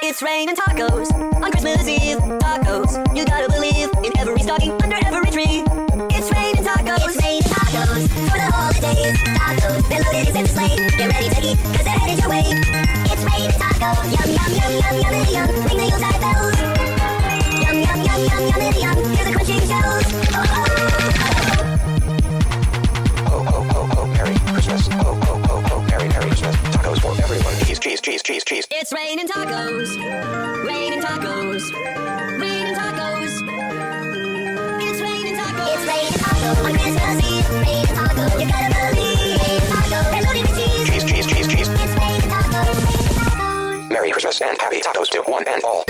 It's raining tacos on Christmas Eve. Tacos, you gotta believe in every stocking under every tree. It's raining tacos. It's raining tacos for the holidays. Tacos, they're loaded in the sleigh. Get ready to eat, cause they're headed your way. It's raining tacos. Yum, yum, yum, yum, yum, yum. Ring the Yuletide bells. Yum, yum, yum, yum, yum, yum. Hear the crunching shells. Oh, oh, oh. Ho, ho, ho, ho, Merry Christmas. Ho, ho, ho, ho, Merry, Merry Christmas. Tacos for everyone. Cheese, cheese, cheese, cheese, cheese. It's raining tacos. Raining tacos. Raining tacos. It's raining tacos. It's raining tacos on Christmas Eve. Raining tacos, you gotta believe. Raining tacos, they're loaded with cheese. Cheese, cheese, cheese, cheese. It's raining tacos. Raining tacos. Merry Christmas and happy tacos to one and all.